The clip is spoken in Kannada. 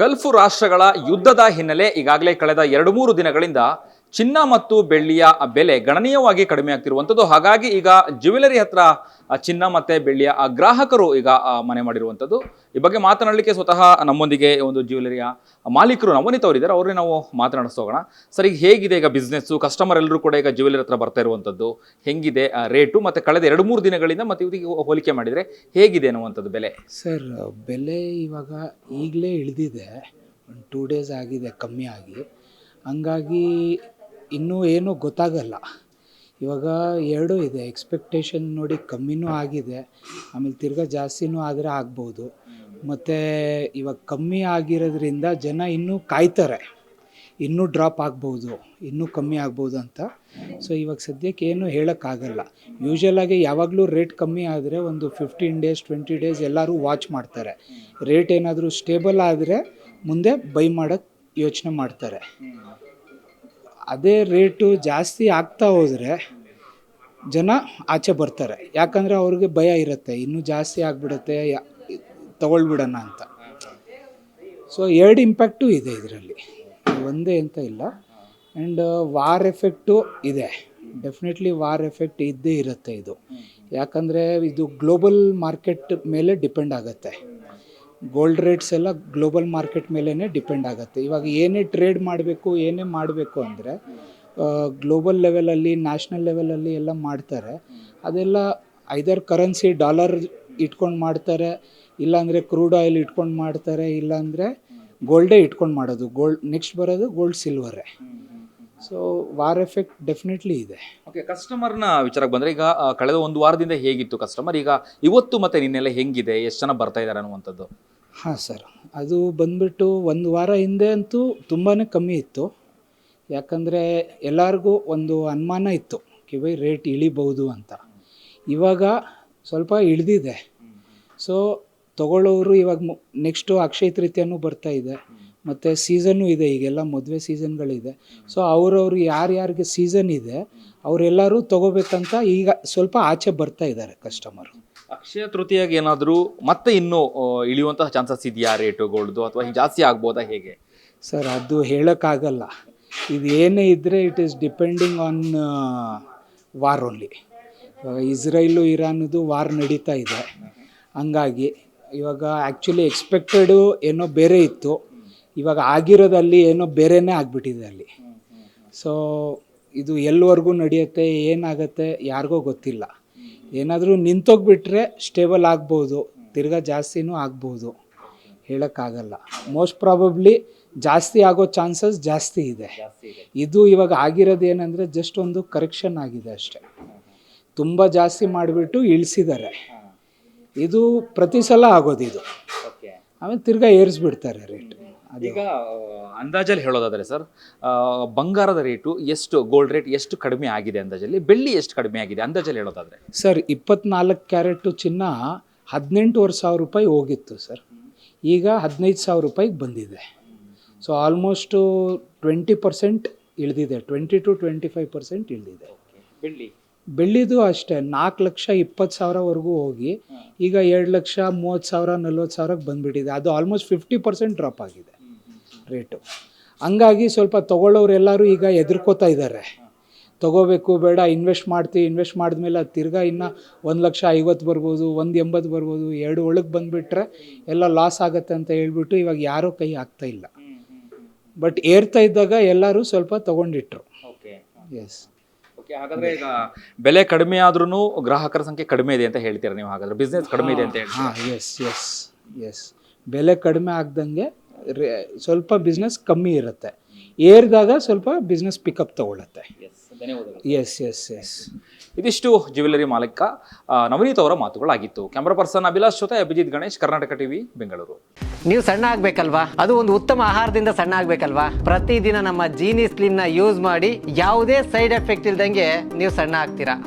ಗಲ್ಫ್ ರಾಷ್ಟ್ರಗಳ ಯುದ್ಧದ ಹಿನ್ನೆಲೆ ಈಗಾಗಲೇ ಕಳೆದ 2-3 ದಿನಗಳಿಂದ ಚಿನ್ನ ಮತ್ತು ಬೆಳ್ಳಿಯ ಬೆಲೆ ಗಣನೀಯವಾಗಿ ಕಡಿಮೆ ಆಗ್ತಿರುವಂಥದ್ದು. ಹಾಗಾಗಿ ಈಗ ಜ್ಯುವೆಲರಿ ಹತ್ರ ಚಿನ್ನ ಮತ್ತೆ ಬೆಳ್ಳಿಯ ಗ್ರಾಹಕರು ಈಗ ಮನೆ ಮಾಡಿರುವಂಥದ್ದು. ಈ ಬಗ್ಗೆ ಮಾತನಾಡಲಿಕ್ಕೆ ಸ್ವತಃ ನಮ್ಮೊಂದಿಗೆ ಒಂದು ಜ್ಯುವೆಲರಿಯ ಮಾಲೀಕರು ನವನೀತ್ ಅವರಿದ್ದಾರೆ. ಅವ್ರನ್ನೇ ನಾವು ಮಾತನಾಡಿಸೋಣ. ಸರ್, ಈಗ ಹೇಗಿದೆ ಈಗ ಬಿಸ್ನೆಸ್ಸು? ಕಸ್ಟಮರ್ ಎಲ್ಲರೂ ಕೂಡ ಈಗ ಜ್ಯುವೆಲರಿ ಹತ್ರ ಬರ್ತಾ ಇರುವಂಥದ್ದು ಹೆಂಗಿದೆ ರೇಟು? ಮತ್ತೆ ಕಳೆದ 2-3 ದಿನಗಳಿಂದ ಮತ್ತೆ ಇವತ್ತಿಗೆ ಹೋಲಿಕೆ ಮಾಡಿದರೆ ಹೇಗಿದೆ ಅನ್ನುವಂಥದ್ದು ಬೆಲೆ? ಸರ್, ಬೆಲೆ ಇವಾಗ ಈಗಲೇ ಇಳಿದಿದೆ. ಒಂದು 2 ಡೇಸ್ ಆಗಿದೆ ಕಮ್ಮಿ ಆಗಿ. ಹಂಗಾಗಿ ಇನ್ನೂ ಏನೂ ಗೊತ್ತಾಗಲ್ಲ. ಇವಾಗ ಎರಡೂ ಇದೆ. ಎಕ್ಸ್ಪೆಕ್ಟೇಷನ್ ನೋಡಿ ಕಮ್ಮಿನೂ ಆಗಿದೆ, ಆಮೇಲೆ ತಿರ್ಗಾ ಜಾಸ್ತಿನೂ ಆದರೆ ಆಗ್ಬೋದು. ಮತ್ತು ಇವಾಗ ಕಮ್ಮಿ ಆಗಿರೋದ್ರಿಂದ ಜನ ಇನ್ನೂ ಕಾಯ್ತಾರೆ, ಇನ್ನೂ ಡ್ರಾಪ್ ಆಗ್ಬೋದು, ಇನ್ನೂ ಕಮ್ಮಿ ಆಗ್ಬೋದು ಅಂತ. ಸೊ ಇವಾಗ ಸದ್ಯಕ್ಕೆ ಏನು ಹೇಳೋಕ್ಕಾಗಲ್ಲ. ಯೂಶ್ವಲಾಗಿ ಯಾವಾಗಲೂ ರೇಟ್ ಕಮ್ಮಿ ಆದರೆ ಒಂದು 15 ಡೇಸ್ 20 ಡೇಸ್ ಎಲ್ಲರೂ ವಾಚ್ ಮಾಡ್ತಾರೆ. ರೇಟ್ ಏನಾದರೂ ಸ್ಟೇಬಲ್ ಆದರೆ ಮುಂದೆ ಬೈ ಮಾಡೋಕ್ಕೆ ಯೋಚನೆ ಮಾಡ್ತಾರೆ. ಅದೇ ರೇಟು ಜಾಸ್ತಿ ಆಗ್ತಾ ಹೋದರೆ ಜನ ಆಚೆ ಬರ್ತಾರೆ. ಯಾಕಂದರೆ ಅವ್ರಿಗೆ ಭಯ ಇರುತ್ತೆ, ಇನ್ನೂ ಜಾಸ್ತಿ ಆಗಿಬಿಡುತ್ತೆ, ತಗೊಳ್ಬಿಡೋಣ ಅಂತ. ಸೊ ಎರಡು ಇಂಪ್ಯಾಕ್ಟು ಇದೆ ಇದರಲ್ಲಿ, ಒಂದೇ ಅಂತ ಇಲ್ಲ. ಆ್ಯಂಡ್ ವಾರ್ ಎಫೆಕ್ಟು ಇದೆ, ಡೆಫಿನೆಟ್ಲಿ ವಾರ್ ಎಫೆಕ್ಟ್ ಇದ್ದೇ ಇರುತ್ತೆ ಇದು. ಯಾಕಂದರೆ ಇದು ಗ್ಲೋಬಲ್ ಮಾರ್ಕೆಟ್ ಮೇಲೆ ಡಿಪೆಂಡ್ ಆಗುತ್ತೆ. ಗೋಲ್ಡ್ ರೇಟ್ಸ್ ಎಲ್ಲ ಗ್ಲೋಬಲ್ ಮಾರ್ಕೆಟ್ ಮೇಲೇ ಡಿಪೆಂಡ್ ಆಗುತ್ತೆ. ಇವಾಗ ಏನೇ ಟ್ರೇಡ್ ಮಾಡಬೇಕು, ಏನೇ ಮಾಡಬೇಕು ಅಂದರೆ ಗ್ಲೋಬಲ್ ಲೆವೆಲಲ್ಲಿ, ನ್ಯಾಷನಲ್ ಲೆವೆಲಲ್ಲಿ ಎಲ್ಲ ಮಾಡ್ತಾರೆ. ಅದೆಲ್ಲ ಐದರ್ ಕರೆನ್ಸಿ ಡಾಲರ್ ಇಟ್ಕೊಂಡು ಮಾಡ್ತಾರೆ, ಇಲ್ಲಾಂದರೆ ಕ್ರೂಡ್ ಆಯಿಲ್ ಇಟ್ಕೊಂಡು ಮಾಡ್ತಾರೆ, ಇಲ್ಲಾಂದರೆ ಗೋಲ್ಡೇ ಇಟ್ಕೊಂಡು ಮಾಡೋದು. ನೆಕ್ಸ್ಟ್ ಬರೋದು ಗೋಲ್ಡ್ ಸಿಲ್ವರೇ. ಸೊ ವಾರ್ ಎಫೆಕ್ಟ್ ಡೆಫಿನೆಟ್ಲಿ ಇದೆ. ಓಕೆ, ಕಸ್ಟಮರ್ನ ವಿಚಾರಕ್ಕೆ ಬಂದರೆ ಈಗ ಕಳೆದ 1 ವಾರದಿಂದ ಹೇಗಿತ್ತು ಕಸ್ಟಮರ್? ಈಗ ಇವತ್ತು ಮತ್ತು ನಿನ್ನೆಲ್ಲ ಹೆಂಗಿದೆ? ಎಷ್ಟು ಜನ ಬರ್ತಾ ಇದ್ದಾರೆ ಅನ್ನುವಂಥದ್ದು? ಹಾಂ ಸರ್, ಅದು ಬಂದುಬಿಟ್ಟು 1 ವಾರ ಹಿಂದೆ ಅಂತೂ ತುಂಬಾ ಕಮ್ಮಿ ಇತ್ತು. ಯಾಕಂದರೆ ಎಲ್ಲರಿಗೂ ಒಂದು ಅನುಮಾನ ಇತ್ತು ರೇಟ್ ಇಳಿಬೋದು ಅಂತ. ಇವಾಗ ಸ್ವಲ್ಪ ಇಳಿದಿದೆ. ಸೊ ತಗೊಳ್ಳೋರು ಇವಾಗ ನೆಕ್ಸ್ಟು ಅಕ್ಷಯ ತೃತೀಯನೂ ಬರ್ತಾ ಇದೆ, ಮತ್ತು ಸೀಸನ್ನು ಇದೆ. ಈಗೆಲ್ಲ ಮದುವೆ ಸೀಸನ್ಗಳಿದೆ. ಸೊ ಅವ್ರವ್ರು ಯಾರ್ಯಾರಿಗೆ ಸೀಸನ್ ಇದೆ ಅವರೆಲ್ಲರೂ ತೊಗೋಬೇಕಂತ ಈಗ ಸ್ವಲ್ಪ ಆಚೆ ಬರ್ತಾ ಇದ್ದಾರೆ ಕಸ್ಟಮರು. ಅಕ್ಷಯ ತೃತೀಯಾಗಿ ಏನಾದರೂ ಮತ್ತೆ ಇನ್ನೂ ಇಳಿಯುವಂತಹ ಚಾನ್ಸಸ್ ಇದೆಯಾ ರೇಟು ಗೋಲ್ಡ್ದು, ಅಥವಾ ಜಾಸ್ತಿ ಆಗ್ಬೋದಾ, ಹೇಗೆ? ಸರ್, ಅದು ಹೇಳೋಕ್ಕಾಗಲ್ಲ. ಇದು ಏನೇ ಇದ್ದರೆ it is depending on war only. Israel ಇರಾನದು ವಾರ್ ನಡೀತಾ ಇದೆ. ಹಂಗಾಗಿ ಇವಾಗ ಆ್ಯಕ್ಚುಲಿ ಎಕ್ಸ್ಪೆಕ್ಟೆಡು ಏನೋ ಬೇರೆ ಇತ್ತು, ಇವಾಗ ಆಗಿರೋದಲ್ಲಿ ಏನೋ ಬೇರೆಯೇ ಆಗಿಬಿಟ್ಟಿದೆ ಅಲ್ಲಿ. ಸೊ ಇದು ಎಲ್ಲಿವರೆಗೂ ನಡೆಯುತ್ತೆ, ಏನಾಗುತ್ತೆ ಯಾರಿಗೋ ಗೊತ್ತಿಲ್ಲ. ಏನಾದರೂ ನಿಂತೋಗ್ಬಿಟ್ರೆ ಸ್ಟೇಬಲ್ ಆಗ್ಬೋದು, ತಿರ್ಗಾ ಜಾಸ್ತಿನೂ ಆಗ್ಬೋದು, ಹೇಳೋಕ್ಕಾಗಲ್ಲ. ಮೋಸ್ಟ್ ಪ್ರಾಬಬ್ಲಿ ಜಾಸ್ತಿ ಆಗೋ ಚಾನ್ಸಸ್ ಜಾಸ್ತಿ ಇದೆ. ಇದು ಇವಾಗ ಆಗಿರೋದು ಏನಂದರೆ ಜಸ್ಟ್ ಒಂದು ಕರೆಕ್ಷನ್ ಆಗಿದೆ ಅಷ್ಟೆ. ತುಂಬ ಜಾಸ್ತಿ ಮಾಡಿಬಿಟ್ಟು ಇಳಿಸಿದ್ದಾರೆ. ಇದು ಪ್ರತಿ ಸಲ ಆಗೋದು ಇದು. ಆಮೇಲೆ ತಿರ್ಗಾ ಏರಿಸ್ಬಿಡ್ತಾರೆ ರೇಟ್. ಈಗ ಅಂದಾಜಲ್ಲಿ ಹೇಳೋದಾದರೆ ಸರ್, ಬಂಗಾರದ ರೇಟು ಎಷ್ಟು, ಗೋಲ್ಡ್ ರೇಟ್ ಎಷ್ಟು ಕಡಿಮೆ ಆಗಿದೆ ಅಂದಾಜಲ್ಲಿ? ಬೆಳ್ಳಿ ಎಷ್ಟು ಕಡಿಮೆ ಆಗಿದೆ ಅಂದಾಜಲ್ಲಿ ಹೇಳೋದಾದರೆ? ಸರ್, 24 ಕ್ಯಾರೆಟು ಚಿನ್ನ 18,500 ರೂಪಾಯಿ ಹೋಗಿತ್ತು ಸರ್. ಈಗ 15,000 ರೂಪಾಯಿಗೆ ಬಂದಿದೆ. ಸೊ ಆಲ್ಮೋಸ್ಟು 20% ಇಳಿದಿದೆ, 20 to 25% ಇಳಿದಿದೆ. ಬೆಳ್ಳಿದು ಅಷ್ಟೇ 4,20,000ವರೆಗೂ ಹೋಗಿ ಈಗ 2,30,000 40,000ಕ್ಕೆ ಬಂದುಬಿಟ್ಟಿದೆ. ಅದು ಆಲ್ಮೋಸ್ಟ್ 50% ಡ್ರಾಪ್ ಆಗಿದೆ ರೇಟು. ಹಂಗಾಗಿ ಸ್ವಲ್ಪ ತೊಗೊಳ್ಳೋರೆಲ್ಲರೂ ಈಗ ಹೆದರ್ಕೋತಾ ಇದ್ದಾರೆ, ತೊಗೋಬೇಕು ಬೇಡ, ಇನ್ವೆಸ್ಟ್ ಮಾಡಿದ್ಮೇಲೆ ಅದು ತಿರ್ಗಾ ಇನ್ನು 1,50,000 ಬರ್ಬೋದು, 1,80,000 ಬರ್ಬೋದು, 2 ಒಳಗೆ ಬಂದುಬಿಟ್ರೆ ಎಲ್ಲ ಲಾಸ್ ಆಗುತ್ತೆ ಅಂತ ಹೇಳ್ಬಿಟ್ಟು ಇವಾಗ ಯಾರೂ ಕೈ ಹಾಕ್ತಾ ಇಲ್ಲ. ಬಟ್ ಏರ್ತಾ ಇದ್ದಾಗ ಎಲ್ಲರೂ ಸ್ವಲ್ಪ ತೊಗೊಂಡಿಟ್ರು. ಎಸ್. ಓಕೆ, ಹಾಗಾದರೆ ಈಗ ಬೆಲೆ ಕಡಿಮೆ ಆದ್ರೂ ಗ್ರಾಹಕರ ಸಂಖ್ಯೆ ಕಡಿಮೆ ಇದೆ ಅಂತ ಹೇಳ್ತೀರಾ ನೀವು? ಹಾಗಾದರೆ ಬಿಸ್ನೆಸ್ ಕಡಿಮೆ ಇದೆ ಅಂತ ಹೇಳಿ? ಹಾಂ, ಎಸ್. ಬೆಲೆ ಕಡಿಮೆ ಆಗ್ದಂಗೆ ಸ್ವಲ್ಪ ಬಿಸ್ನೆಸ್ ಕಮ್ಮಿ ಇರುತ್ತೆ. ಏರಿದಾಗ ಸ್ವಲ್ಪ ಬಿಸ್ನೆಸ್ ಪಿಕಪ್ ತಗೊಳುತ್ತೆ. ಎಸ್. ಇದಿಷ್ಟು ಜ್ಯುವೆಲರಿ ಮಾಲೀಕ ನವನೀತ್ ಅವರ ಮಾತುಗಳಾಗಿತ್ತು. ಕ್ಯಾಮ್ರಾ ಪರ್ಸನ್ ಅಭಿಲಾಷ್ ಜೊತೆ ಅಭಿಜಿತ್ ಗಣೇಶ್, ಕರ್ನಾಟಕ ಟಿವಿ, ಬೆಂಗಳೂರು. ನೀವು ಸಣ್ಣ ಆಗ್ಬೇಕಲ್ವಾ? ಅದು ಒಂದು ಉತ್ತಮ ಆಹಾರದಿಂದ ಸಣ್ಣ ಆಗ್ಬೇಕಲ್ವಾ? ಪ್ರತಿದಿನ ನಮ್ಮ ಜೀನಿ ಸ್ಲಿಮ್ ನ ಯೂಸ್ ಮಾಡಿ ಯಾವುದೇ ಸೈಡ್ ಎಫೆಕ್ಟ್ ಇಲ್ದಂಗೆ ನೀವು ಸಣ್ಣ ಆಗ್ತೀರಾ.